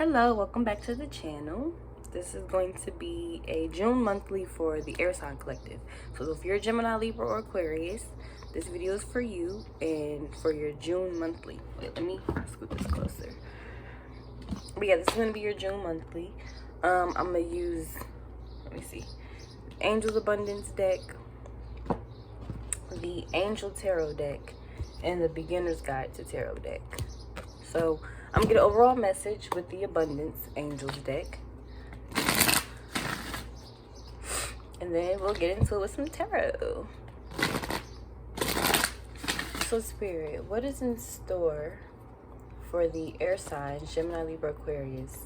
Hello, welcome back to the channel. This is going to be a June monthly for the Air Sign Collective. So if you're Gemini, Libra, or Aquarius, this video is for you and for your June monthly. Wait, let me scoot this closer. But yeah, this is going to be your June monthly. I'm going to use, let me see, Angel's Abundance deck, the Angel Tarot deck, and the Beginner's Guide to Tarot deck. So I'm gonna get an overall message with the Abundance Angels deck. And then we'll get into it with some tarot. So Spirit, what is in store for the air signs, Gemini, Libra, Aquarius,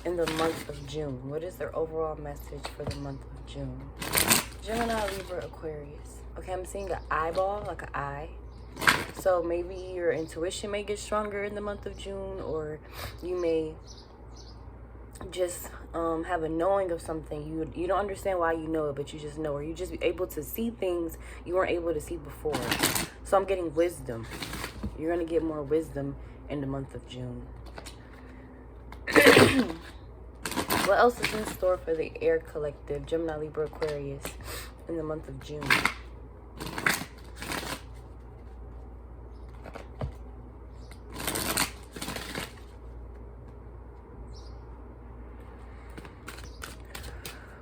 in the month of June? What is their overall message for the month of June? Gemini, Libra, Aquarius. Okay, I'm seeing an eyeball, like an eye. So maybe your intuition may get stronger in the month of June, or you may just have a knowing of something. You don't understand why you know it, but you just know, or you just be able to see things you weren't able to see before. So I'm getting wisdom. You're going to get more wisdom in the month of June. What else is in store for the Air Collective, Gemini, Libra, Aquarius, in the month of June?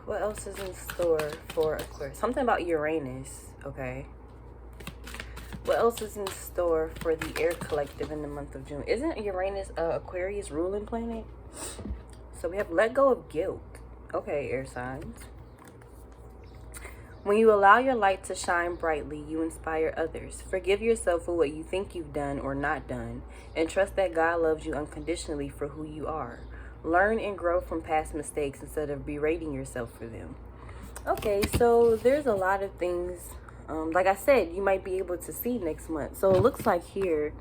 What else is in store for Aquarius? Something about Uranus, okay? What else is in store for the Air Collective in the month of June? Isn't Uranus Aquarius ruling planet? So we have let go of guilt. Okay, air signs. When you allow your light to shine brightly, you inspire others. Forgive yourself for what you think you've done or not done, and trust that God loves you unconditionally for who you are. Learn and grow from past mistakes instead of berating yourself for them. Okay, so there's a lot of things, like I said, you might be able to see next month. So it looks like here,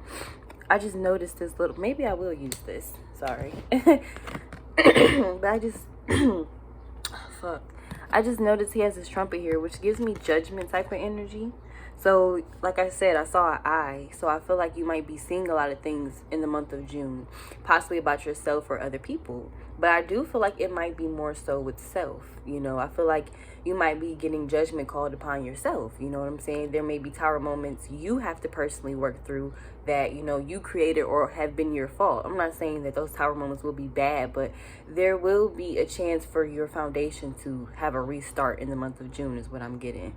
I just noticed this little, maybe I will use this, sorry. But I just, fuck. I just noticed he has his trumpet here, which gives me judgment type of energy. So, like I said, I saw an eye. So I feel like you might be seeing a lot of things in the month of June, possibly about yourself or other people. But I do feel like it might be more so with self. You know, I feel like you might be getting judgment called upon yourself. You know what I'm saying? There may be tower moments you have to personally work through that, you know, you created or have been your fault. I'm not saying that those tower moments will be bad, but there will be a chance for your foundation to have a restart in the month of June is what I'm getting.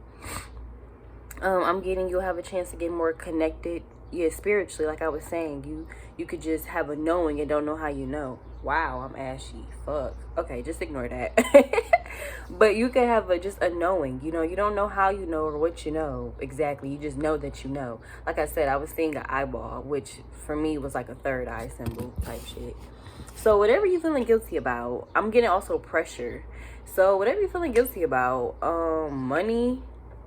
I'm getting you'll have a chance to get more connected, spiritually. Like I was saying, you could just have a knowing and don't know how you know. Wow, I'm ashy. Fuck. Okay, just ignore that. But you could have just a knowing. You know, you don't know how you know or what you know exactly. You just know that you know. Like I said, I was seeing an eyeball, which for me was like a third eye symbol type shit. So whatever you're feeling guilty about, I'm getting also pressure. So whatever you're feeling guilty about, money,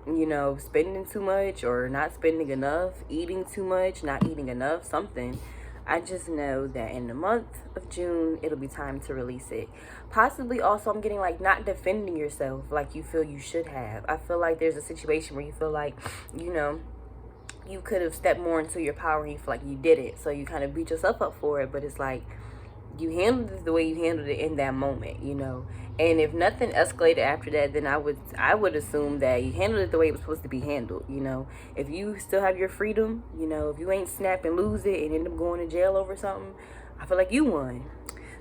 you know, spending too much or not spending enough, eating too much, not eating enough, something. I just know that in the month of June, it'll be time to release it. Possibly also, I'm getting like not defending yourself like you feel you should have. I feel like there's a situation where you feel like, you know, you could have stepped more into your power and you feel like you did it. So you kind of beat yourself up for it, but it's like, you handled it the way you handled it in that moment, you know. And if nothing escalated after that, then I would assume that you handled it the way it was supposed to be handled, you know. If you still have your freedom, you know, if you ain't snap and lose it and end up going to jail over something, I feel like you won.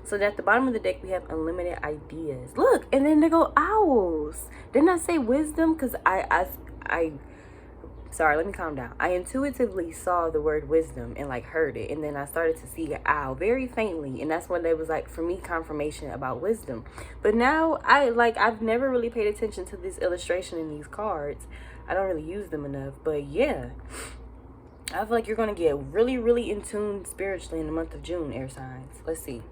So at the bottom of the deck, we have unlimited ideas. Look, and then they go owls. Didn't I say wisdom? Because sorry, let me calm down. I intuitively saw the word wisdom and like heard it, and then I started to see an owl very faintly, and that's when there was like for me confirmation about wisdom. But now I've never really paid attention to this illustration in these cards. I don't really use them enough, but yeah, I feel like you're gonna get really, really in tune spiritually in the month of June, air signs. Let's see.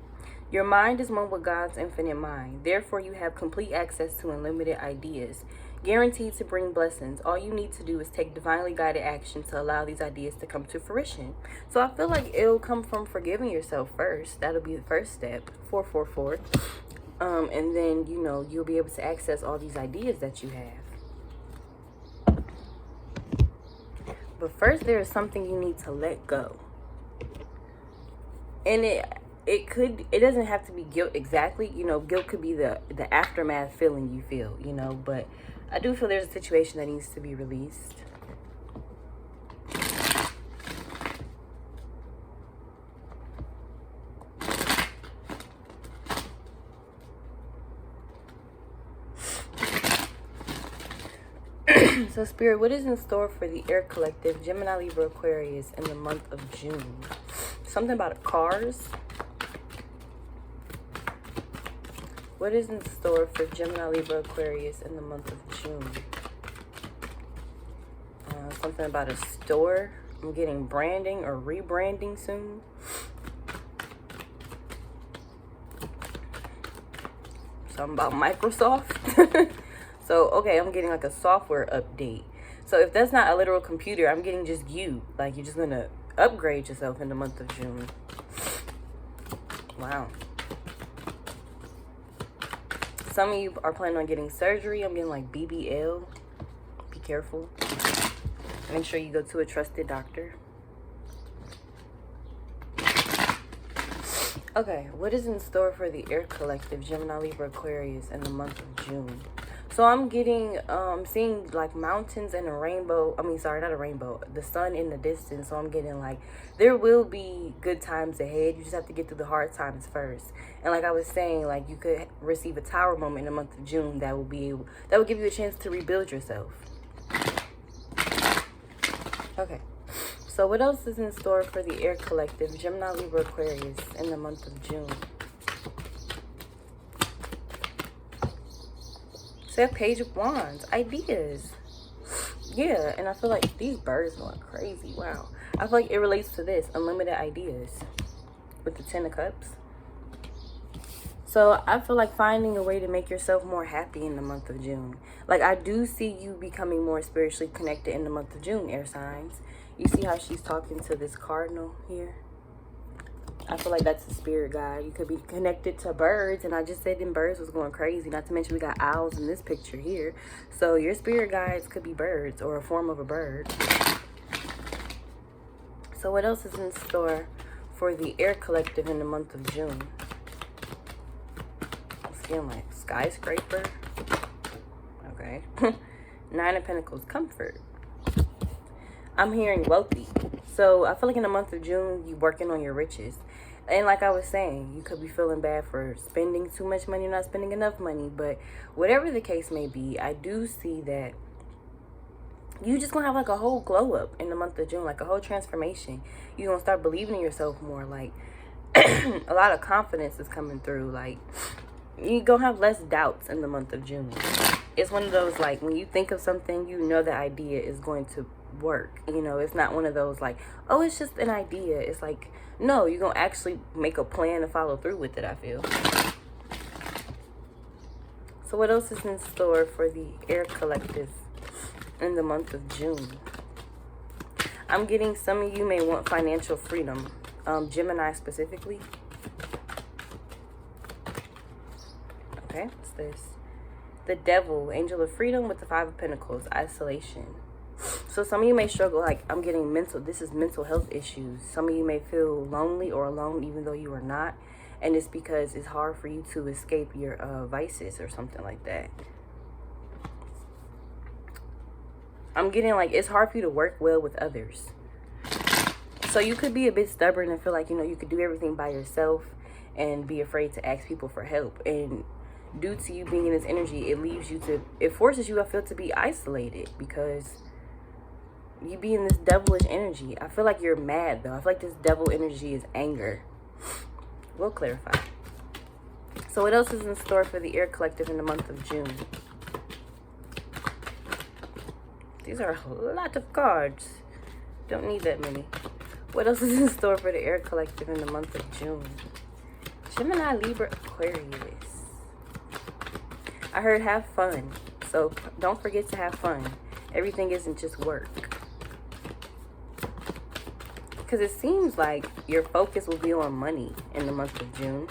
Your mind is one with God's infinite mind. Therefore, you have complete access to unlimited ideas, guaranteed to bring blessings. All you need to do is take divinely guided action to allow these ideas to come to fruition. So I feel like it'll come from forgiving yourself first. That'll be the first step. 444. And then, you know, you'll be able to access all these ideas that you have. But first, there is something you need to let go. And it doesn't have to be guilt exactly. You know, guilt could be the aftermath feeling you feel, you know, but I do feel there's a situation that needs to be released. So Spirit, what is in store for the Air Collective, Gemini, Libra, Aquarius in the month of June? Something about cars. What is in store for Gemini, Libra, Aquarius in the month of June? Something about a store. I'm getting branding or rebranding soon. Something about Microsoft. So, okay, I'm getting like a software update. So if that's not a literal computer, I'm getting just you. Like, you're just going to upgrade yourself in the month of June. Wow. Some of you are planning on getting surgery. I'm getting like BBL. Be careful. Make sure you go to a trusted doctor. Okay, what is in store for the Air Collective, Gemini, Libra, Aquarius in the month of June? So I'm getting, seeing like mountains and a rainbow. I mean, sorry, not a rainbow. The sun in the distance. So I'm getting like, there will be good times ahead. You just have to get through the hard times first. And like I was saying, like you could receive a tower moment in the month of June that will give you a chance to rebuild yourself. Okay. So what else is in store for the Air Collective, Gemini, Libra, Aquarius in the month of June? So Page of Wands, ideas. Yeah, and I feel like these birds going crazy. Wow. I feel like it relates to this, unlimited ideas with the Ten of Cups. So I feel like finding a way to make yourself more happy in the month of June. Like I do see you becoming more spiritually connected in the month of June, air signs. You see how she's talking to this cardinal here? I feel like that's a spirit guide. You could be connected to birds, and I just said them birds was going crazy. Not to mention we got owls in this picture here. So your spirit guides could be birds or a form of a bird. So what else is in store for the Air Collective in the month of June? It's feeling like skyscraper. Okay. Nine of Pentacles, comfort. I'm hearing wealthy. So I feel like in the month of June, you're working on your riches. And like I was saying, you could be feeling bad for spending too much money, not spending enough money. But whatever the case may be, I do see that you just gonna have like a whole glow up in the month of June, like a whole transformation. You're gonna start believing in yourself more. Like a lot of confidence is coming through. Like you're gonna have less doubts in the month of June. It's one of those, like, when you think of something, you know the idea is going to work. You know, it's not one of those like, oh, it's just an idea. It's like, no, you're gonna actually make a plan to follow through with it, I feel. So what else is in store for the Air Collective in the month of June? I'm getting some of you may want financial freedom, Gemini specifically. Okay, what's this? The Devil, Angel of Freedom with the Five of Pentacles, isolation. So some of you may struggle, like I'm getting this is mental health issues. Some of you may feel lonely or alone even though you are not. And it's because it's hard for you to escape your vices or something like that. I'm getting like it's hard for you to work well with others. So you could be a bit stubborn and feel like, you know, you could do everything by yourself and be afraid to ask people for help. And due to you being in this energy, it forces you, I feel, to be isolated because you be in this devilish energy. I feel like you're mad though. I feel like this devil energy is anger. We'll clarify. So what else is in store for the Air Collective in the month of June? These are a lot of cards. Don't need that many. What else is in store for the Air Collective in the month of June? Gemini, Libra, Aquarius. I heard have fun. So don't forget to have fun. Everything isn't just work. Because it seems like your focus will be on money in the month of June.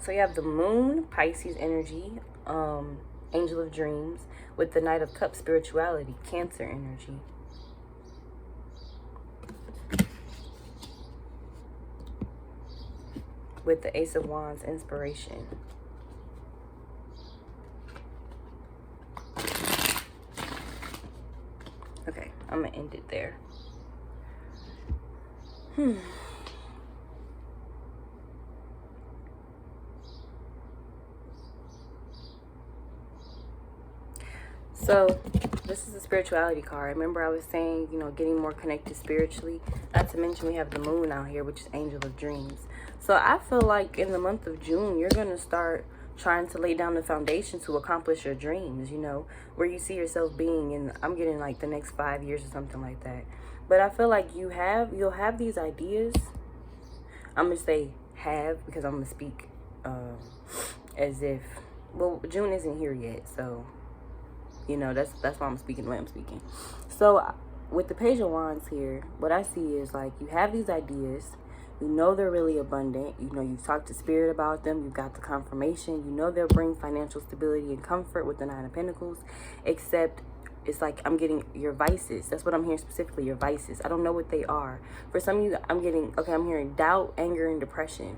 So you have the Moon, Pisces energy, Angel of Dreams, with the Knight of Cups, spirituality, Cancer energy. with the Ace of Wands inspiration. Okay, I'm gonna end it there. So this is a spirituality card. Remember I was saying, you know, getting more connected spiritually. Not to mention we have the moon out here, which is angel of dreams. So I feel like in the month of June, you're going to start trying to lay down the foundation to accomplish your dreams, you know, where you see yourself being in, I'm getting like the next 5 years or something like that. But I feel like you'll have these ideas. I'm going to say have, because I'm going to speak as if, well, June isn't here yet, so, you know, that's why I'm speaking the way I'm speaking. So with the Page of Wands here, what I see is like you have these ideas. You know they're really abundant. You know you've talked to Spirit about them. You've got the confirmation. You know they'll bring financial stability and comfort with the Nine of Pentacles. Except it's like I'm getting your vices. That's what I'm hearing specifically, your vices. I don't know what they are. For some of you, I'm hearing doubt, anger, and depression.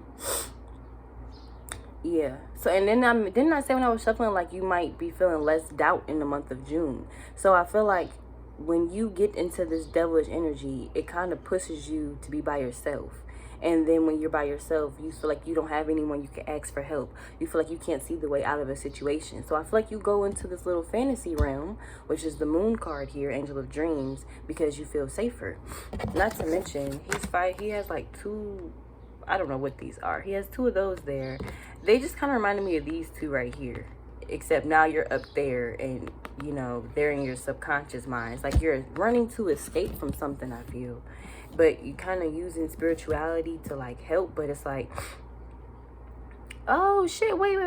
Yeah. So, and then didn't I say when I was shuffling, like you might be feeling less doubt in the month of June. So I feel like when you get into this devilish energy, it kind of pushes you to be by yourself. And then when you're by yourself, you feel like you don't have anyone you can ask for help. You feel like you can't see the way out of a situation. So I feel like you go into this little fantasy realm, which is the moon card here, Angel of Dreams, because you feel safer. Not to mention, he has like two, I don't know what these are. He has two of those there. They just kind of reminded me of these two right here. Except now you're up there and, you know, they're in your subconscious minds. Like you're running to escape from something, I feel. But you kind of using spirituality to like help, but it's like, oh shit, wait.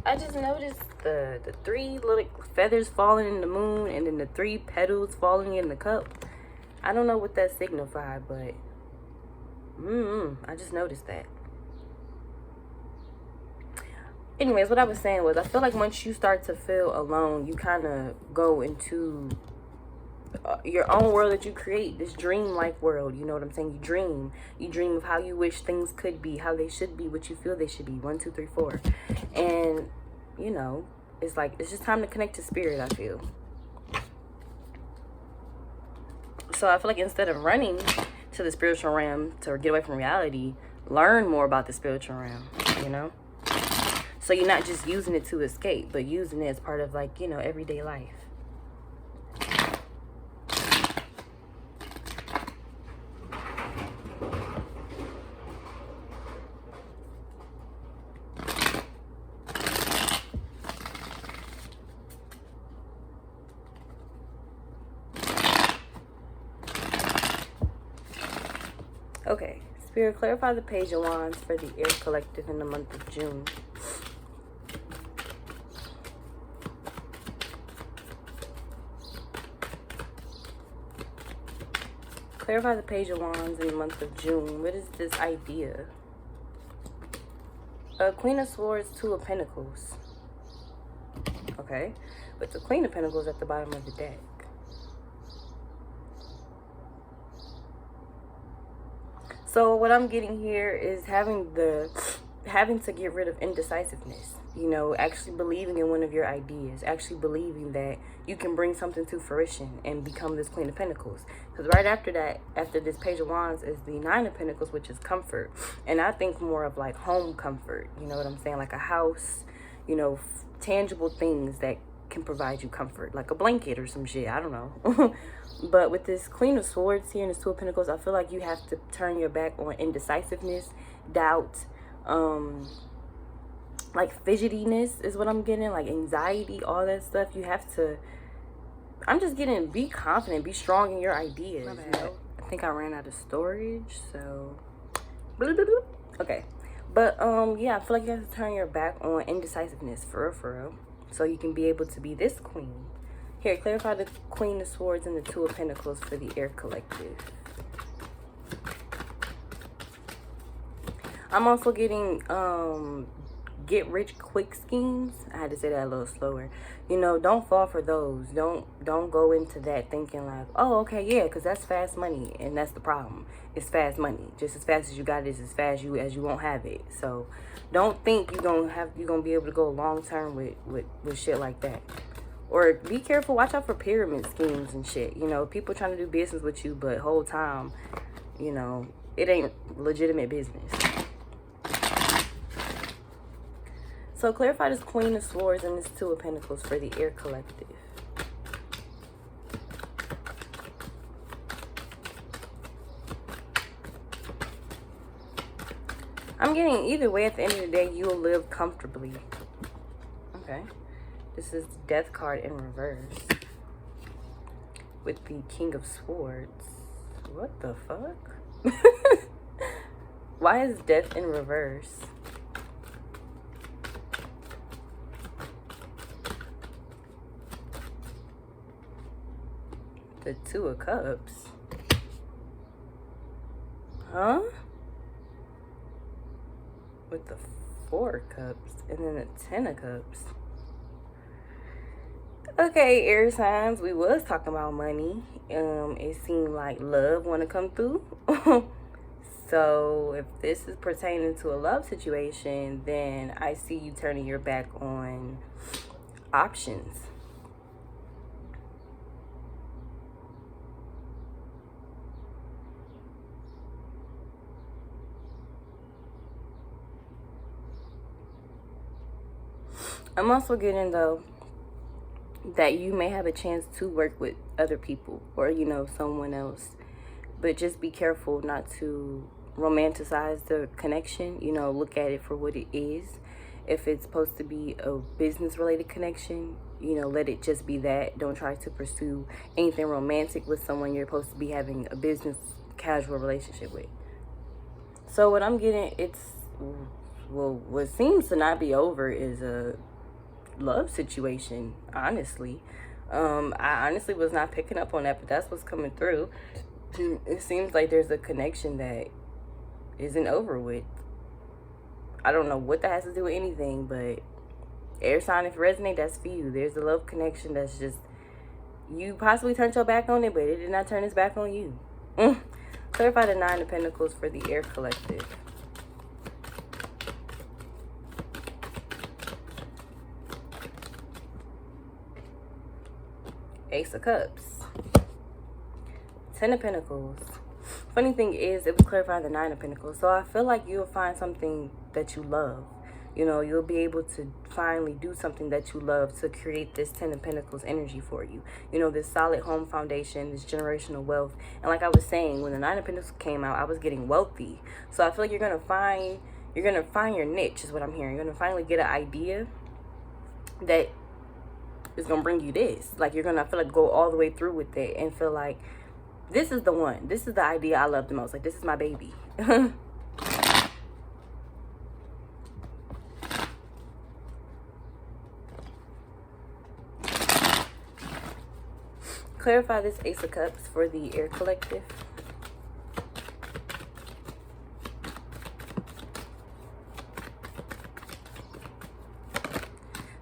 I just noticed the three little feathers falling in the moon and then the three petals falling in the cup. I don't know what that signified, but I just noticed that. Anyways, what I was saying was I feel like once you start to feel alone, you kind of go into your own world that you create, this dream-like world. You know what I'm saying? You dream of how you wish things could be, how they should be, what you feel they should be. 1, 2, 3, 4. And you know, it's like it's just time to connect to Spirit, I feel. So I feel like instead of running to the spiritual realm to get away from reality, learn more about the spiritual realm, you know. So you're not just using it to escape, but using it as part of, like, you know, everyday life. Okay, Spirit, clarify the Page of Wands for the Air Collective in the month of June. Clarify the Page of Wands in the month of June. What is this idea? Queen of Swords, Two of Pentacles. Okay, but the Queen of Pentacles at the bottom of the deck. So what I'm getting here is having to get rid of indecisiveness. You know, actually believing in one of your ideas, actually believing that you can bring something to fruition and become this Queen of Pentacles. Because right after that, after this Page of Wands, is the Nine of Pentacles, which is comfort. And I think more of like home comfort. You know what I'm saying? Like a house, you know, tangible things that can provide you comfort, like a blanket or some shit. I don't know. But with this Queen of Swords here and this Two of Pentacles, I feel like you have to turn your back on indecisiveness, doubt, like fidgetiness is what I'm getting, like anxiety, all that stuff. You have to, I'm just getting, be confident, be strong in your ideas. You know? I think I ran out of storage, so okay. But yeah, I feel like you have to turn your back on indecisiveness for real, so you can be able to be this queen. Here, clarify the Queen of Swords and the Two of Pentacles for the Air Collective. I'm also getting get rich quick schemes, I had to say that a little slower, you know, don't fall for those. Don't go into that thinking like, oh, okay, yeah, because that's fast money. And that's the problem. It's fast money. Just as fast as you got it is as fast as you won't have it. So don't think you're gonna be able to go long term with shit like that. Or be careful, watch out for pyramid schemes and shit. You know, people trying to do business with you, but whole time, you know, it ain't legitimate business. So clarify this Queen of Swords and this Two of Pentacles for the Air Collective. I'm getting either way, at the end of the day, you'll live comfortably. Okay. This is the Death card in reverse. With the King of Swords. What the fuck? Why is Death in reverse? The Two of Cups. Huh? With the Four of Cups. And then the Ten of Cups. Okay, air signs. We was talking about money. It seemed like love want to come through. So if this is pertaining to a love situation, then I see you turning your back on options. I'm also getting, though, that you may have a chance to work with other people or, you know, someone else. But just be careful not to romanticize the connection. You know, look at it for what it is. If it's supposed to be a business-related connection, you know, let it just be that. Don't try to pursue anything romantic with someone you're supposed to be having a business casual relationship with. So what I'm getting, well, what seems to not be over is a love situation, honestly. I honestly was not picking up on that, but that's what's coming through. It seems like there's a connection that isn't over with. I don't know what that has to do with anything, but air sign, if it resonates, that's for you. There's a love connection that's just, you possibly turned your back on it, but it did not turn its back on you. Clarify the Nine of Pentacles for the Air Collective. Ace of Cups. Ten of Pentacles. Funny thing is, it was clarifying the Nine of Pentacles. So I feel like you'll find something that you love. You know, you'll be able to finally do something that you love to create this Ten of Pentacles energy for you. You know, this solid home foundation, this generational wealth. And like I was saying, when the Nine of Pentacles came out, I was getting wealthy. So I feel like you're gonna find your niche, is what I'm hearing. You're gonna finally get an idea that is gonna bring you this. Like, you're gonna feel like go all the way through with it and feel like this is the one. This is the idea I love the most. Like, this is my baby. Clarify this Ace of Cups for the Air Collective.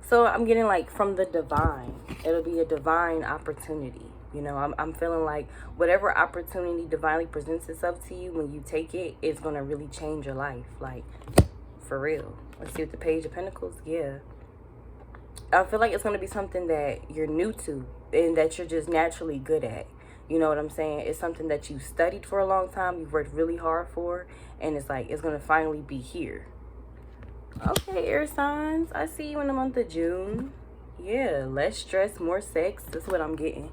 So I'm getting like from the divine. It'll be a divine opportunity. You know, I'm feeling like whatever opportunity divinely presents itself to you, when you take it, it's going to really change your life. Like, for real. Let's see with the Page of Pentacles. Yeah. I feel like it's going to be something that you're new to and that you're just naturally good at. You know what I'm saying? It's something that you studied for a long time. You've worked really hard for. And it's like, it's going to finally be here. Okay, air signs. I see you in the month of June. Yeah, less stress, more sex. That's what I'm getting.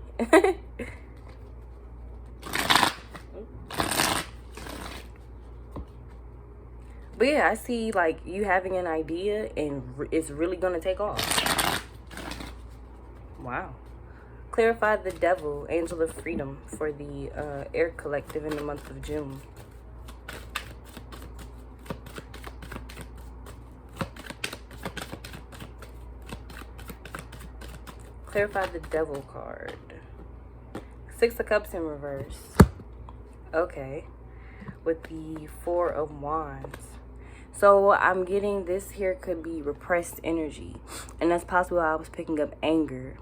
But yeah, I see like you having an idea and it's really going to take off. Wow. Clarify the Devil, Angel of Freedom for the Air Collective in the month of June. Clarify the Devil card. Six of Cups in reverse. Okay. With the Four of Wands. So I'm getting this here could be repressed energy, and that's possibly why I was picking up anger.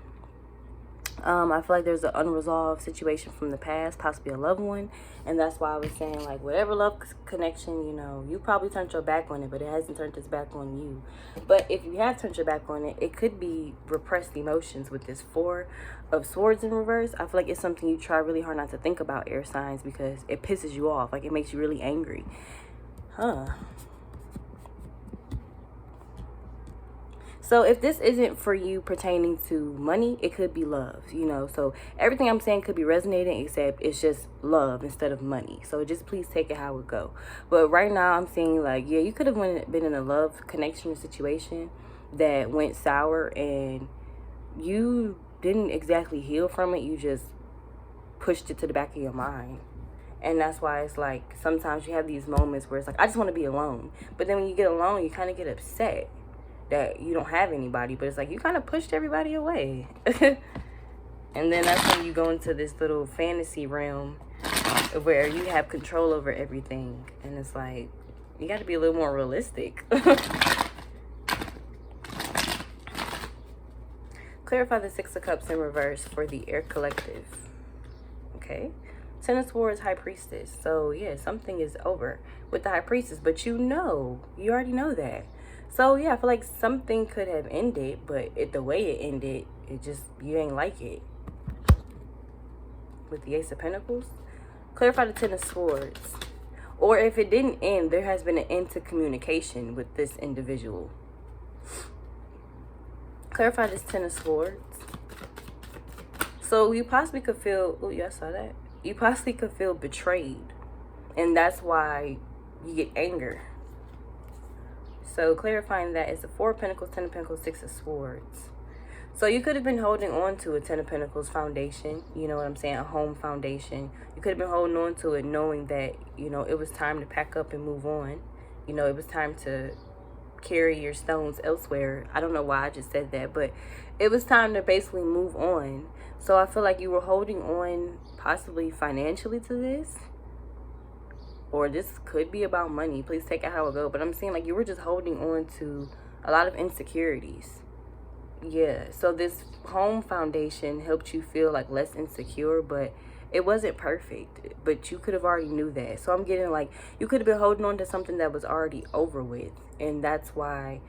I feel like there's an unresolved situation from the past, possibly a loved one, and that's why I was saying, like, whatever love connection, you know, you probably turned your back on it, but it hasn't turned its back on you. But if you have turned your back on it, it could be repressed emotions with this Four of Swords in reverse. I feel like it's something you try really hard not to think about, air signs, because it pisses you off. Like, it makes you really angry. So if this isn't for you pertaining to money, it could be love, you know. So everything I'm saying could be resonating, except it's just love instead of money. So just please take it how it go. But right now I'm seeing, like, yeah, you could have been in a love connection or situation that went sour, and you didn't exactly heal from it. You just pushed it to the back of your mind. And that's why it's like sometimes you have these moments where it's like, I just want to be alone. But then when you get alone, you kind of get upset that you don't have anybody, but it's like you kind of pushed everybody away. And then that's when you go into this little fantasy realm where you have control over everything, and it's like you got to be a little more realistic. Clarify the Six of Cups in reverse for the Air Collective. Okay, Ten of Swords, High Priestess. So yeah, something is over with the High Priestess, but you already know that. So yeah, I feel like something could have ended, but the way it ended, it just, you ain't like it. With the Ace of Pentacles. Clarify the Ten of Swords. Or if it didn't end, there has been an end to communication with this individual. Clarify this Ten of Swords. So you possibly could feel, oh yeah, I saw that. You possibly could feel betrayed. And that's why you get anger. So clarifying that is the Four of Pentacles, Ten of Pentacles, Six of Swords. So you could have been holding on to a Ten of Pentacles foundation. You know what I'm saying? A home foundation. You could have been holding on to it knowing that, you know, it was time to pack up and move on. You know, it was time to carry your stones elsewhere. I don't know why I just said that, but it was time to basically move on. So I feel like you were holding on possibly financially to this. Or this could be about money. Please take it how it go. But I'm saying, like, you were just holding on to a lot of insecurities. Yeah. So this home foundation helped you feel like less insecure, but it wasn't perfect. But you could have already knew that. So I'm getting like you could have been holding on to something that was already over with. And that's why,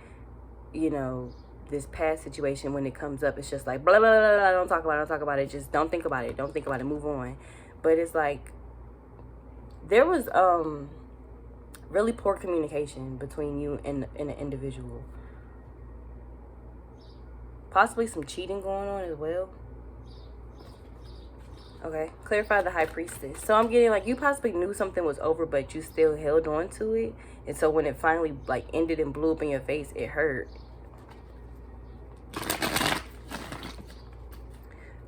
you know, this past situation, when it comes up, it's just like blah, blah, blah, blah. Don't talk about it. Just don't think about it. Move on. But it's like, there was really poor communication between you and an individual. Possibly some cheating going on as well. Okay, clarify the High Priestess. So I'm getting like you possibly knew something was over, but you still held on to it. And so when it finally like ended and blew up in your face, it hurt.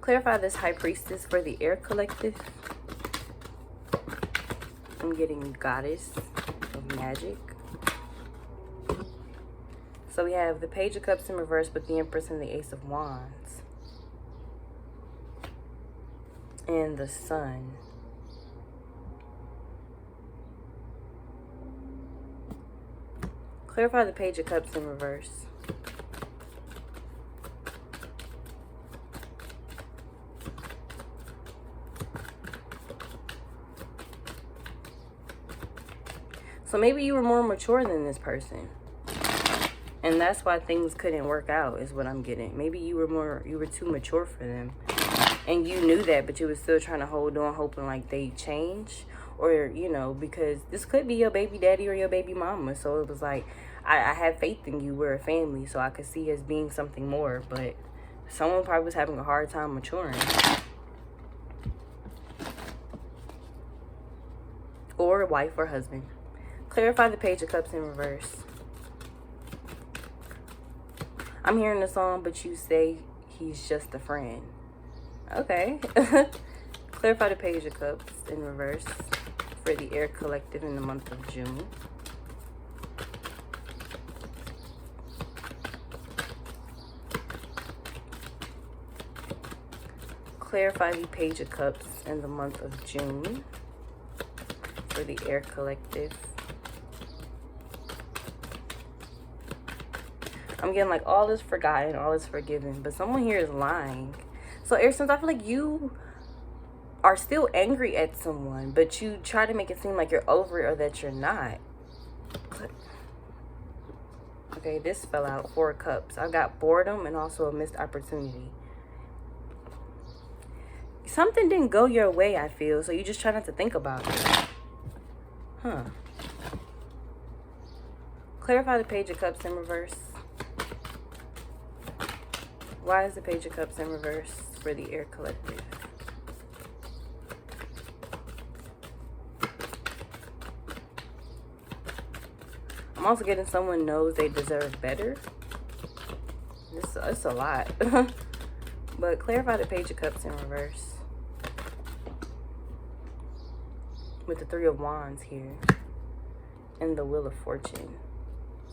Clarify this High Priestess for the Air Collective. I'm getting Goddess of Magic. So we have the Page of Cups in reverse with the Empress and the Ace of Wands. And the Sun. Clarify the Page of Cups in reverse. So maybe you were more mature than this person. And that's why things couldn't work out, is what I'm getting. Maybe you were too mature for them. And you knew that, but you were still trying to hold on, hoping like they change. Or, you know, because this could be your baby daddy or your baby mama. So it was like, I have faith in you. We're a family. So I could see us being something more. But someone probably was having a hard time maturing. Or wife or husband. Clarify the Page of Cups in reverse. I'm hearing the song, but you say he's just a friend. Okay. Clarify the Page of Cups in reverse for the Air Collective in the month of June. Clarify the Page of Cups in the month of June for the Air Collective. I'm getting like all is forgotten, all is forgiven. But someone here is lying. So ever since I feel like you are still angry at someone, but you try to make it seem like you're over it or that you're not. Okay, this fell out. 4 of Cups. I got boredom and also a missed opportunity. Something didn't go your way, I feel, so you just try not to think about it. Huh. Clarify the Page of Cups in reverse. Why is the Page of Cups in reverse for the Air Collective? I'm also getting someone knows they deserve better. It's a lot. But clarify the Page of Cups in reverse. With the 3 of Wands here. And the Wheel of Fortune.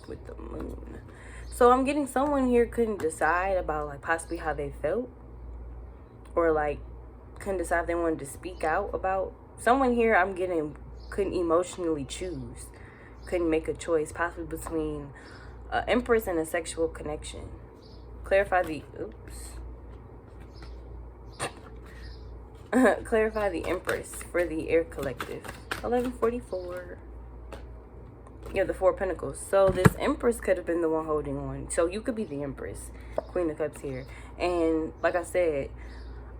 With the Moon. So I'm getting someone here couldn't decide about like possibly how they felt. Or like couldn't decide if they wanted to speak out about. Someone here I'm getting couldn't emotionally choose. Couldn't make a choice possibly between an Empress and a sexual connection. Clarify the clarify the Empress for the Air Collective. 1144. You have the 4 of Pentacles. So this Empress could have been the one holding on. So you could be the Empress. Queen of Cups here. And like I said,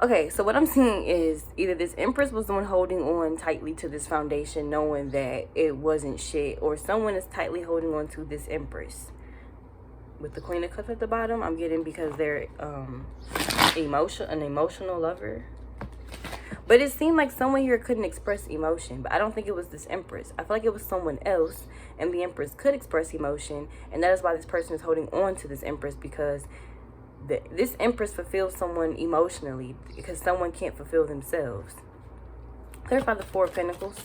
okay, so what I'm seeing is either this Empress was the one holding on tightly to this foundation knowing that it wasn't shit, or someone is tightly holding on to this Empress. With the Queen of Cups at the bottom, I'm getting because they're an emotional lover. But it seemed like someone here couldn't express emotion, but I don't think it was this Empress. I feel like it was someone else, and the Empress could express emotion, and that is why this person is holding on to this Empress, because this Empress fulfills someone emotionally because someone can't fulfill themselves. Clarify the 4 of Pentacles.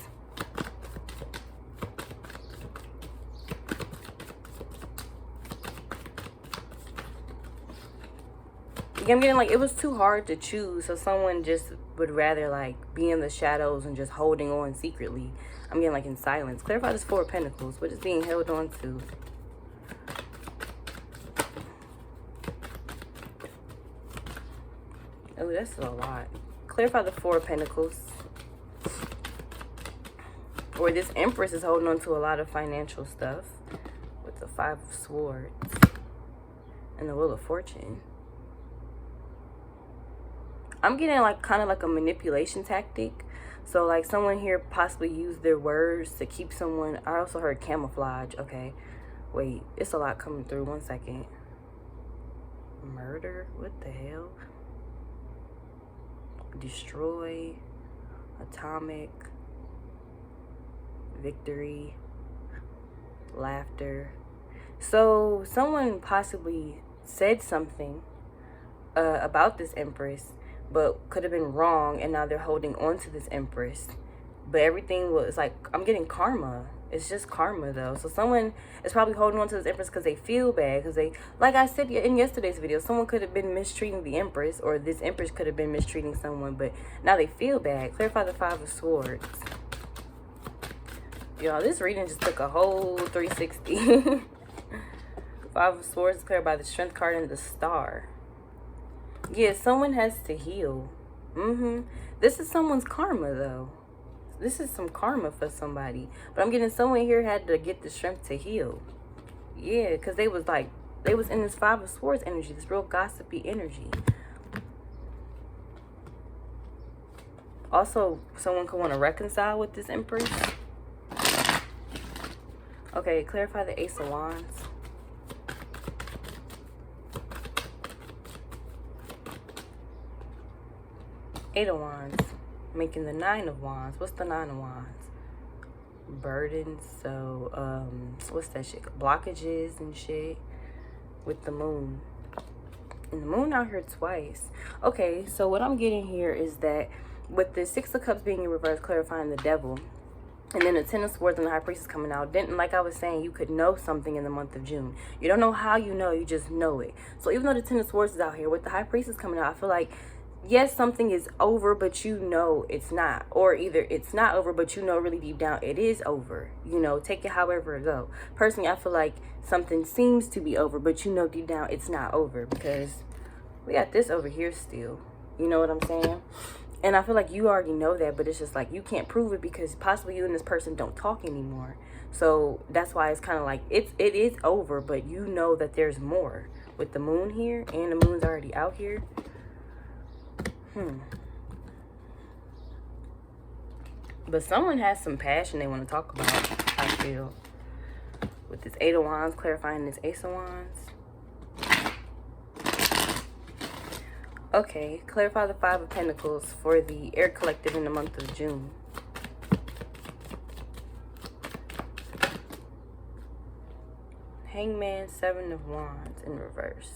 I'm getting like it was too hard to choose, so someone just would rather like be in the shadows and just holding on secretly. I'm getting like in silence. Clarify this 4 of Pentacles. What is being held on to? Oh, that's a lot. Clarify the 4 of Pentacles. Or this Empress is holding on to a lot of financial stuff. With the 5 of Swords. And the Wheel of Fortune. I'm getting like kind of like a manipulation tactic. So like someone here possibly used their words to keep someone. I also heard camouflage. Okay. Wait, it's a lot coming through. 1 second. Murder? What the hell? Destroy, atomic, victory, laughter. So someone possibly said something about this Empress, but could have been wrong, and now they're holding on to this Empress. But everything was like, I'm getting karma. It's just karma though. So someone is probably holding on to this Empress because they feel bad. Because they, like I said in yesterday's video, someone could have been mistreating the Empress, or this Empress could have been mistreating someone, but now they feel bad. Clarify the 5 of Swords. Y'all, this reading just took a whole 360. 5 of Swords is cleared by the Strength card and the Star. Yeah, someone has to heal. This is someone's karma though. This is some karma for somebody. But I'm getting someone here had to get the strength to heal. Yeah, because they was in this 5 of Swords energy, this real gossipy energy. Also, someone could want to reconcile with this Empress. Okay, clarify the Ace of Wands. Eight of Wands. Making the 9 of Wands. What's the 9 of Wands? Burdens. So, what's that shit? Blockages and shit. With the Moon. And the Moon out here twice. Okay, so what I'm getting here is that with the 6 of Cups being in reverse, clarifying the Devil, and then the 10 of Swords and the High Priestess coming out, then, like I was saying, you could know something in the month of June. You don't know how you know, you just know it. So even though the 10 of Swords is out here, with the High Priestess coming out, I feel like yes, something is over, but you know it's not. Or either it's not over, but you know really deep down it is over. You know, take it however it go. Personally, I feel like something seems to be over, but you know deep down it's not over, because we got this over here still. You know what I'm saying? And I feel like you already know that, but it's just like you can't prove it because possibly you and this person don't talk anymore. So that's why it's kind of like it is over, but you know that there's more with the moon here, and the moon's already out here. But someone has some passion they want to talk about, I feel. With this Eight of Wands clarifying this Ace of Wands. Okay, clarify the Five of Pentacles for the Air Collective in the month of June. Hangman, Seven of Wands in reverse.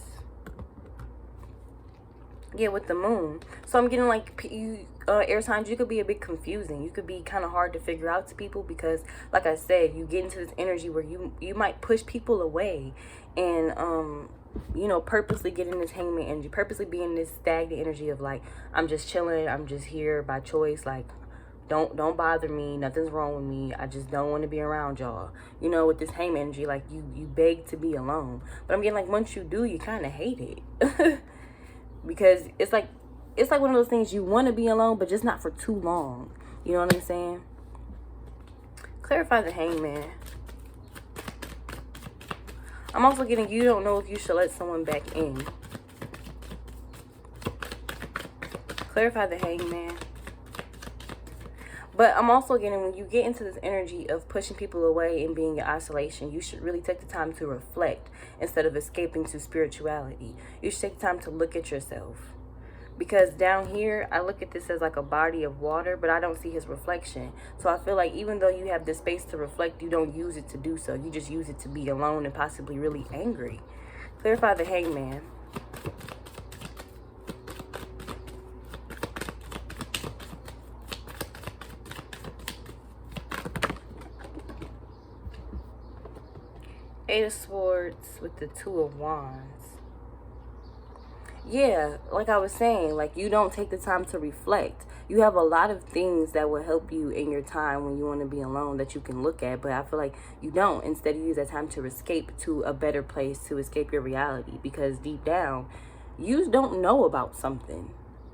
Yeah, with the moon. So I'm getting like you air signs, you could be a bit confusing. You could be kind of hard to figure out to people because, like I said, you get into this energy where you might push people away and you know, purposely get in this hangman energy, purposely be in this stagnant energy of like, I'm just chilling, I'm just here by choice, like don't bother me, nothing's wrong with me, I just don't want to be around y'all. You know, with this hangman energy, like you beg to be alone. But I'm getting like once you do, you kind of hate it. Because it's like one of those things, you want to be alone, but just not for too long. You know what I'm saying? Clarify the Hangman. I'm also getting you don't know if you should let someone back in. Clarify the Hangman. But I'm also getting when you get into this energy of pushing people away and being in isolation, you should really take the time to reflect instead of escaping to spirituality. You should take the time to look at yourself. Because down here, I look at this as like a body of water, but I don't see his reflection. So I feel like even though you have the space to reflect, you don't use it to do so. You just use it to be alone and possibly really angry. Clarify the Hangman. Eight of Swords with the Two of Wands. Yeah, like I was saying, like you don't take the time to reflect. You have a lot of things that will help you in your time when you want to be alone that you can look at, but I feel like you don't. Instead, you use that time to escape to a better place, to escape your reality, because deep down, you don't know about something.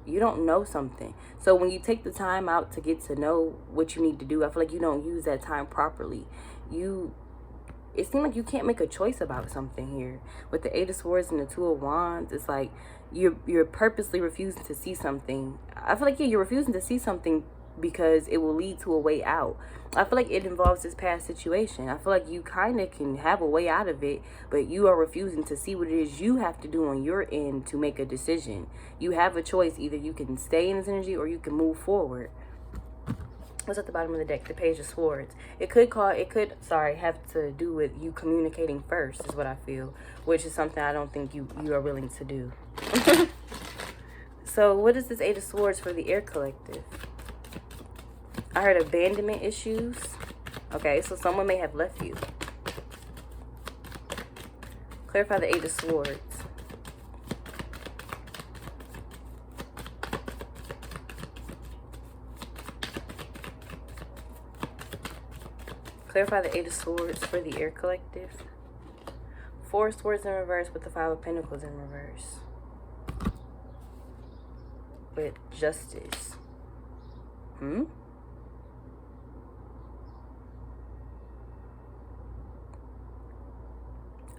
You don't know something. So when you take the time out to get to know what you need to do, I feel like you don't use that time properly. It seems like you can't make a choice about something here. With the Eight of Swords and the Two of Wands, it's like you're purposely refusing to see something. I feel like, yeah, you're refusing to see something because it will lead to a way out. I feel like it involves this past situation. I feel like you kind of can have a way out of it, but you are refusing to see what it is you have to do on your end to make a decision. You have a choice. Either you can stay in this energy or you can move forward. What's at the bottom of the deck? The Page of Swords. It could have to do with you communicating first, is what I feel, which is something I don't think you are willing to do. So what is this Eight of Swords for the Air Collective? I heard abandonment issues. Okay, so someone may have left you. Clarify the Eight of Swords. Clarify the Eight of Swords for the Air Collective. Four of Swords in reverse with the Five of Pentacles in reverse. With Justice.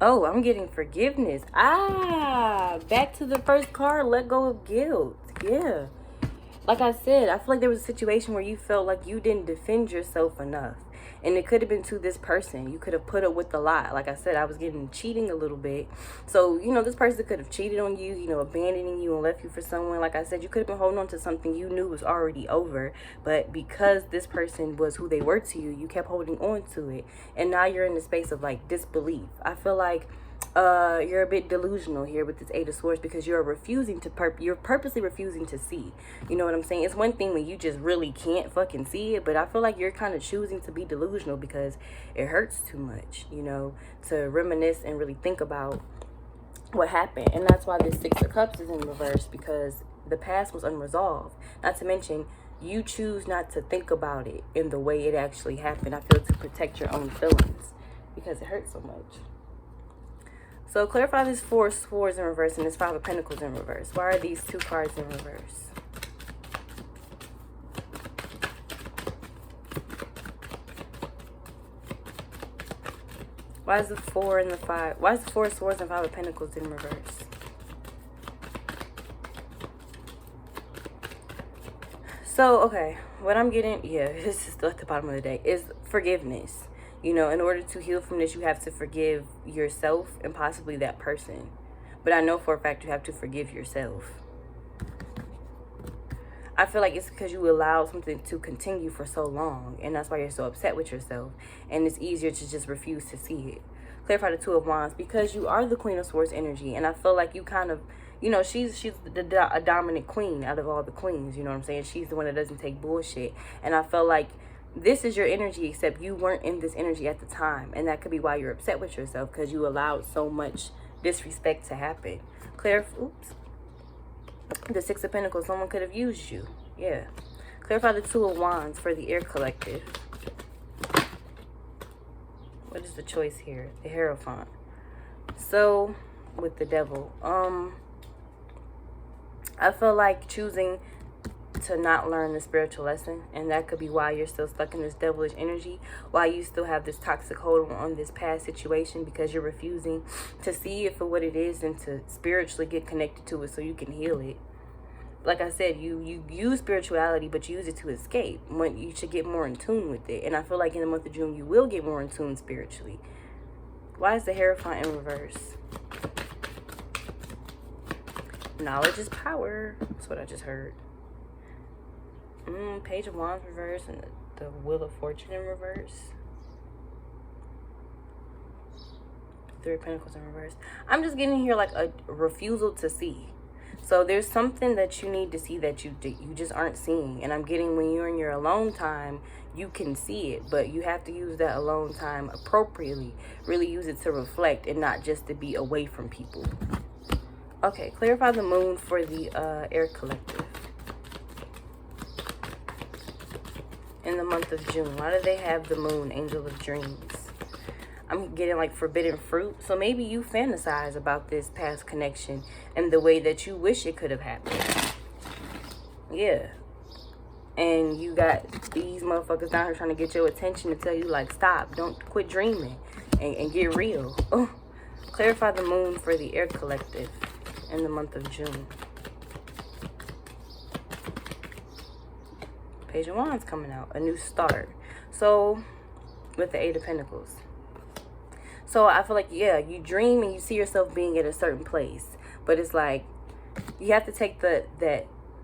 Oh, I'm getting forgiveness. Back to the first card, let go of guilt. Yeah. Like I said, I feel like there was a situation where you felt like you didn't defend yourself enough. And it could have been to this person. You could have put up with a lot. Like I said, I was getting cheating a little bit. So, you know, this person could have cheated on you, you know, abandoning you and left you for someone. Like I said, you could have been holding on to something you knew was already over. But because this person was who they were to you, you kept holding on to it. And now you're in the space of like disbelief. I feel like you're a bit delusional here with this Eight of Swords because you're you're purposely refusing to see. You know what I'm saying? It's one thing when you just really can't fucking see it, but I feel like you're kind of choosing to be delusional because it hurts too much, you know, to reminisce and really think about what happened. And that's why this Six of Cups is in reverse, because The past was unresolved. Not to mention, you choose not to think about it in the way it actually happened. I feel, to protect your own feelings because it hurts so much. So clarify this 4 of Swords in reverse and this 5 of Pentacles in reverse. Why are these 2 cards in reverse? Why is the 4 and the 5? Why is the 4 of Swords and 5 of Pentacles in reverse? So, okay, what I'm getting, yeah, this is still at the bottom of the day, is forgiveness. You know, in order to heal from this, you have to forgive yourself and possibly that person. But I know for a fact you have to forgive yourself. I feel like it's because you allowed something to continue for so long, and that's why you're so upset with yourself. And it's easier to just refuse to see it. Clarify the 2 of Wands, because you are the Queen of Swords energy, and I feel like you kind of, you know, she's a dominant queen out of all the queens, you know what I'm saying? She's the one that doesn't take bullshit. And I felt like this is your energy, except you weren't in this energy at the time. And that could be why you're upset with yourself, because you allowed so much disrespect to happen. Oops. The 6 of Pentacles, someone could have used you. Yeah. Clarify the 2 of Wands for the Air Collective. What is the choice here? The Hierophant. So, with the Devil, I feel like choosing to not learn the spiritual lesson, and that could be why you're still stuck in this devilish energy, why you still have this toxic hold on this past situation, because you're refusing to see it for what it is and to spiritually get connected to it so you can heal it. Like I said, you use spirituality, but you use it to escape when you should get more in tune with it. And I feel like in the month of June, you will get more in tune spiritually. Why is the Hierophant in reverse? Knowledge is power. That's what I just heard. Page of Wands reverse and the Wheel of Fortune in reverse. 3 of Pentacles in reverse. I'm just getting here like a refusal to see. So there's something that you need to see that you just aren't seeing. And I'm getting when you're in your alone time, you can see it. But you have to use that alone time appropriately. Really use it to reflect and not just to be away from people. Okay, clarify the Moon for the Air Collective. In the month of June, why do they have the Moon, Angel of Dreams? I'm getting like forbidden fruit. So maybe you fantasize about this past connection and the way that you wish it could have happened. Yeah. And you got these motherfuckers down here trying to get your attention to tell you like, stop, don't quit dreaming and get real. Oh, clarify the Moon for the Air Collective in the month of June. Page of Wands coming out, a new start. So with the 8 of Pentacles. So I feel like, yeah, you dream and you see yourself being at a certain place, but it's like you have to take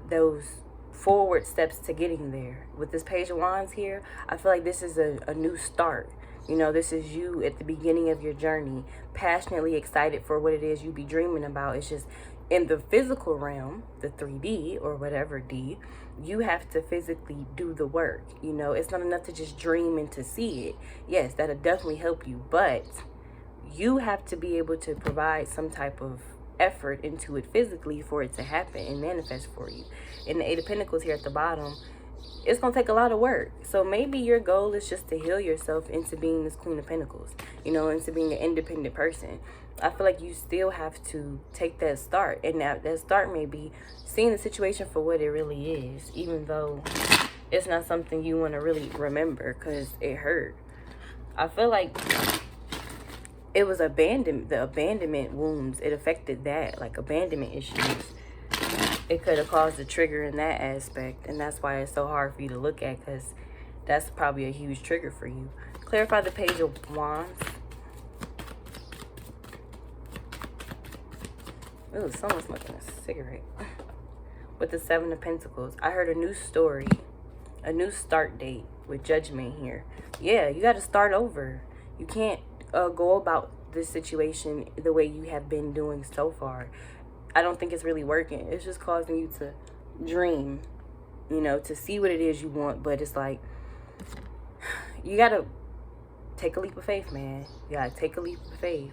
those forward steps to getting there. With this Page of Wands here, I feel like this is a new start. You know, this is you at the beginning of your journey, passionately excited for what it is you be dreaming about. It's just in the physical realm, the 3D or whatever D, you have to physically do the work. You know, it's not enough to just dream and to see it. Yes, that'll definitely help you, but you have to be able to provide some type of effort into it physically for it to happen and manifest for you. In the 8 of Pentacles here at the bottom, it's going to take a lot of work. So maybe your goal is just to heal yourself into being this Queen of Pentacles, you know, into being an independent person. I feel like you still have to take that start. And that start may be seeing the situation for what it really is, even though it's not something you want to really remember because it hurt. I feel like it was the abandonment wounds. It affected that, like abandonment issues. It could have caused a trigger in that aspect. And that's why it's so hard for you to look at, because that's probably a huge trigger for you. Clarify the Page of Wands. Ooh, someone's smoking a cigarette. With the 7 of Pentacles. I heard a new story. A new start date with Judgment here. Yeah, you got to start over. You can't go about this situation the way you have been doing so far. I don't think it's really working. It's just causing you to dream, you know, to see what it is you want. But it's like, you got to take a leap of faith, man. You got to take a leap of faith.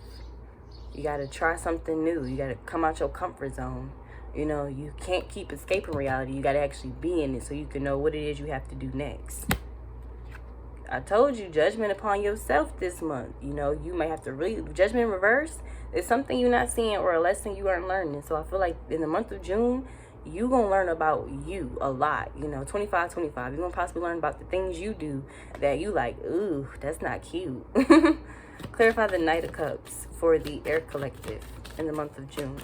You got to try something new. You got to come out your comfort zone. You know, you can't keep escaping reality. You got to actually be in it so you can know what it is you have to do next. I told you, judgment upon yourself this month. You know, you might have to really, judgment in reverse is something you're not seeing or a lesson you aren't learning. So I feel like in the month of June, you going to learn about you a lot. You know, 25-25. You're going to possibly learn about the things you do that you like, ooh, that's not cute. Clarify the Knight of Cups for the Air Collective in the month of June.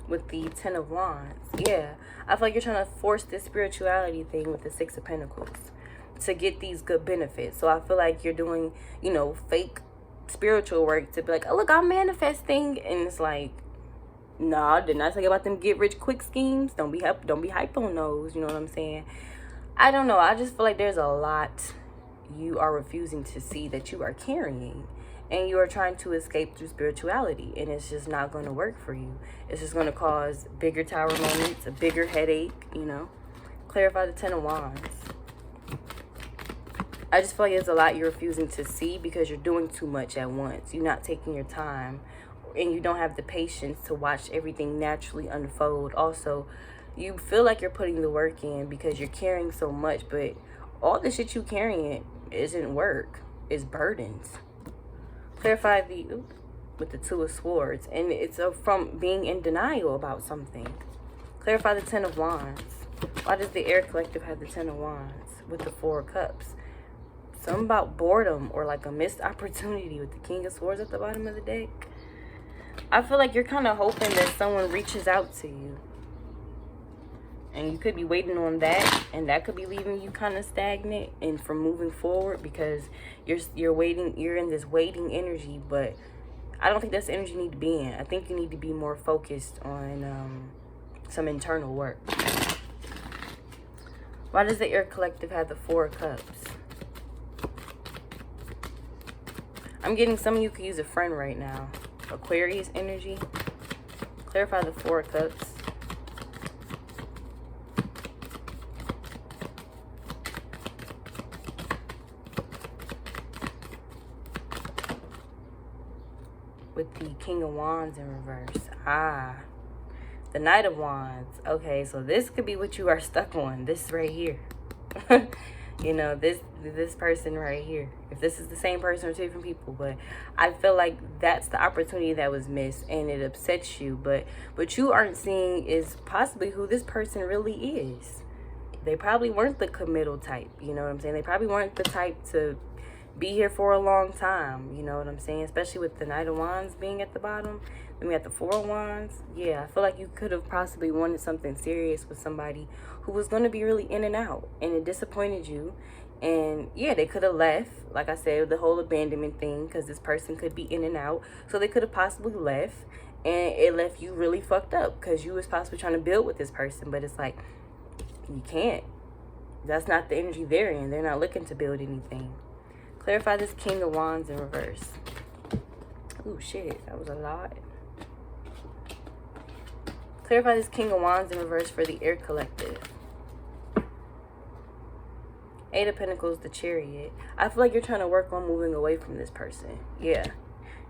With the Ten of Wands. Yeah, I feel like you're trying to force this spirituality thing with the Six of Pentacles to get these good benefits. So I feel like you're doing, you know, fake spiritual work to be like, oh, look, I'm manifesting. And it's like, nah, did not talk about them get rich quick schemes. Don't be hype on those. You know what I'm saying? I don't know. I just feel like there's a lot you are refusing to see that you are carrying. And you are trying to escape through spirituality. And it's just not going to work for you. It's just going to cause bigger tower moments, a bigger headache, you know. Clarify the Ten of Wands. I just feel like there's a lot you're refusing to see because you're doing too much at once. You're not taking your time. And you don't have the patience to watch everything naturally unfold. Also, you feel like you're putting the work in because you're carrying so much. But all the shit you carrying isn't work. It's burdens. Clarify with the Two of Swords, and it's from being in denial about something. Clarify the Ten of Wands. Why does the Air Collective have the Ten of Wands with the Four of Cups? Something about boredom or like a missed opportunity with the King of Swords at the bottom of the deck. I feel like you're kind of hoping that someone reaches out to you. And you could be waiting on that, and that could be leaving you kind of stagnant and from moving forward because you're waiting. You're in this waiting energy, but I don't think that's the energy you need to be in. I think you need to be more focused on some internal work. Why does the Air Collective have the Four of Cups? I'm getting some of you could use a friend right now. Aquarius energy. Clarify the Four of Cups. With the King of Wands in reverse. The Knight of Wands. Okay, so this could be what you are stuck on. This right here. You know, this person right here. If this is the same person or two different people, but I feel like that's the opportunity that was missed and it upsets you. But what you aren't seeing is possibly who this person really is. They probably weren't the committal type. You know what I'm saying? They probably weren't the type to be here for a long time. You know what I'm saying? Especially with the Knight of Wands being at the bottom. Then we have the Four of Wands. Yeah, I feel like you could have possibly wanted something serious with somebody who was going to be really in and out. And it disappointed you. And yeah, they could have left. Like I said, the whole abandonment thing. Because this person could be in and out. So they could have possibly left. And it left you really fucked up. Because you was possibly trying to build with this person. But it's like, you can't. That's not the energy they're in. They're not looking to build anything. Clarify this King of Wands in reverse. Ooh, shit. That was a lot. Clarify this King of Wands in reverse for the Air Collective. Eight of Pentacles, the Chariot. I feel like you're trying to work on moving away from this person. Yeah.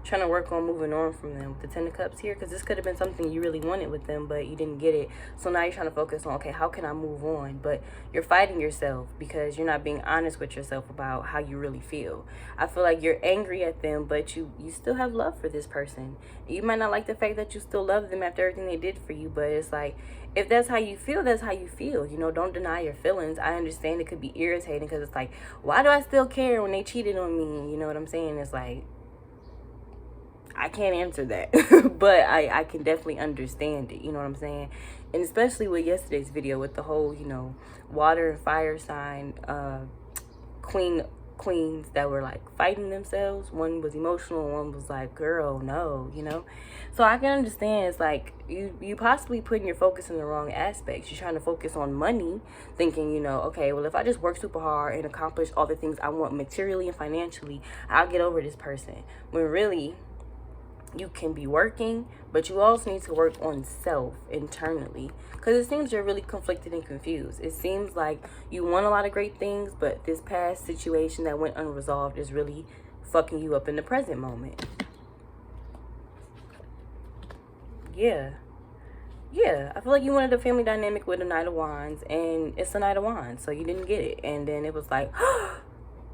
Trying to work on moving on from them with the Ten of Cups here, because this could have been something you really wanted with them, but you didn't get it. So now you're trying to focus on, okay, how can I move on? But you're fighting yourself because you're not being honest with yourself about how you really feel. I feel like you're angry at them, but you still have love for this person. You might not like the fact that you still love them after everything they did for you, but it's like, if that's how you feel, that's how you feel. You know, don't deny your feelings. I understand it could be irritating because it's like, why do I still care when they cheated on me? You know what I'm saying? It's like, I can't answer that, but I can definitely understand it, you know what I'm saying? And especially with yesterday's video with the whole, you know, water and fire sign queens that were like fighting themselves. One was emotional, one was like, girl, no, you know? So I can understand it's like you possibly putting your focus in the wrong aspects. You're trying to focus on money, thinking, you know, okay, well, if I just work super hard and accomplish all the things I want materially and financially, I'll get over this person. When really, you can be working, but you also need to work on self internally, because it seems you're really conflicted and confused. It seems like you want a lot of great things, but this past situation that went unresolved is really fucking you up in the present moment. Yeah. Yeah, I feel like you wanted a family dynamic with a Knight of Wands, and it's a Knight of Wands, so you didn't get it. And then it was like,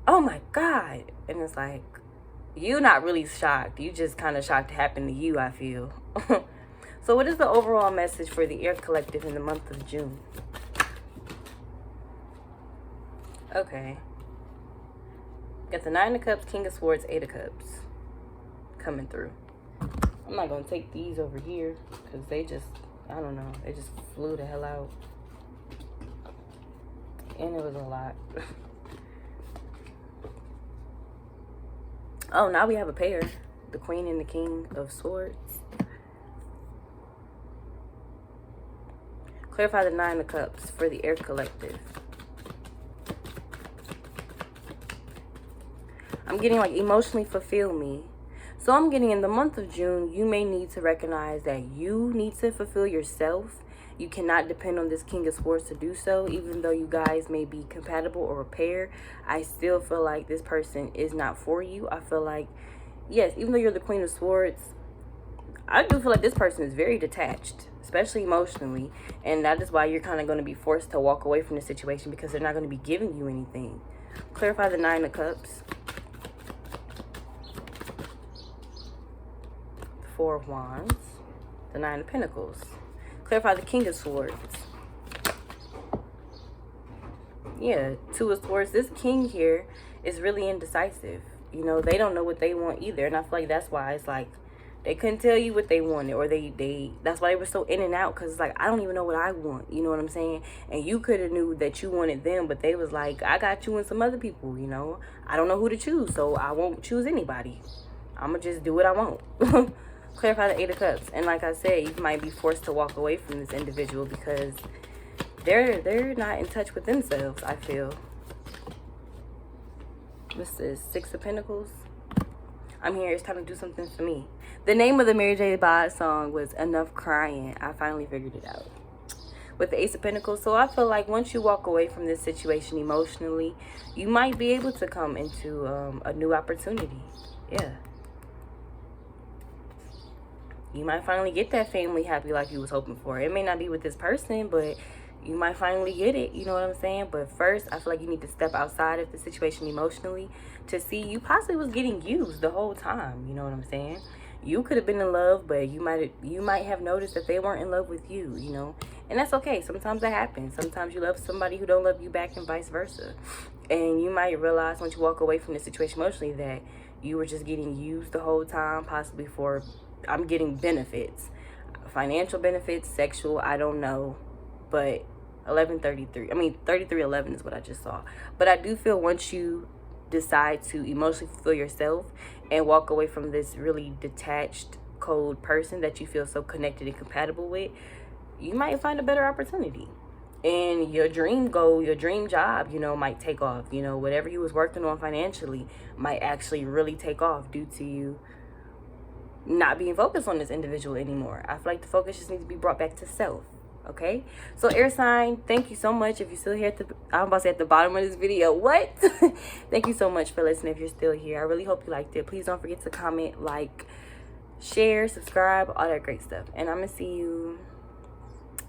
oh my God. And it's like, you're not really shocked. You just kind of shocked it happened to you, I feel. So what is the overall message for the Air Collective in the month of June? Okay. Got the Nine of Cups, King of Swords, Eight of Cups coming through. I'm not going to take these over here because they just, I don't know, they just flew the hell out. And it was a lot. Oh, now we have a pair. The Queen and the King of Swords. Clarify the Nine of Cups for the Air Collective. I'm getting like emotionally fulfill me. So I'm getting in the month of June, you may need to recognize that you need to fulfill yourself. You cannot depend on this King of Swords to do so. Even though you guys may be compatible or a pair, I still feel like this person is not for you. I feel like, yes, even though you're the Queen of Swords, I do feel like this person is very detached, especially emotionally. And that is why you're kind of going to be forced to walk away from the situation because they're not going to be giving you anything. Clarify the Nine of Cups. Four of Wands, the Nine of Pentacles. Clarify the King of Swords. Yeah, Two of Swords. This king here is really indecisive. You know, they don't know what they want either. And I feel like that's why it's like they couldn't tell you what they wanted, or that's why they were so in and out, because it's like, I don't even know what I want. You know what I'm saying? And you could have knew that you wanted them, but they was like, I got you and some other people, you know. I don't know who to choose, so I won't choose anybody. I'm going to just do what I want. Clarify the Eight of Cups. And like I said, you might be forced to walk away from this individual because they're not in touch with themselves, I feel. This is Six of Pentacles. I'm here. It's time to do something for me. The name of the Mary J. Blige song was Enough Crying. I finally figured it out. With the Ace of Pentacles. So I feel like once you walk away from this situation emotionally, you might be able to come into a new opportunity. Yeah. You might finally get that family happy like you was hoping for. It may not be with this person, but you might finally get it. You know what I'm saying? But first, I feel like you need to step outside of the situation emotionally to see you possibly was getting used the whole time. You know what I'm saying? You could have been in love, but you might have noticed that they weren't in love with you, you know? And that's okay. Sometimes that happens. Sometimes you love somebody who don't love you back and vice versa. And you might realize once you walk away from the situation emotionally that you were just getting used the whole time, possibly for... I'm getting benefits, financial benefits, sexual, I don't know, but 3311 is what I just saw. But I do feel once you decide to emotionally fulfill yourself and walk away from this really detached, cold person that you feel so connected and compatible with, you might find a better opportunity. And your dream goal, your dream job, you know, might take off. You know, whatever you was working on financially might actually really take off due to you not being focused on this individual anymore. I feel like the focus just needs to be brought back to self. Okay, so air sign, thank you so much. If you're still here I'm about to say at the bottom of this video, what? Thank you so much for listening. If you're still here, I really hope you liked it. Please don't forget to comment, like, share, subscribe, all that great stuff. And I'm gonna see you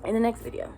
in the next video.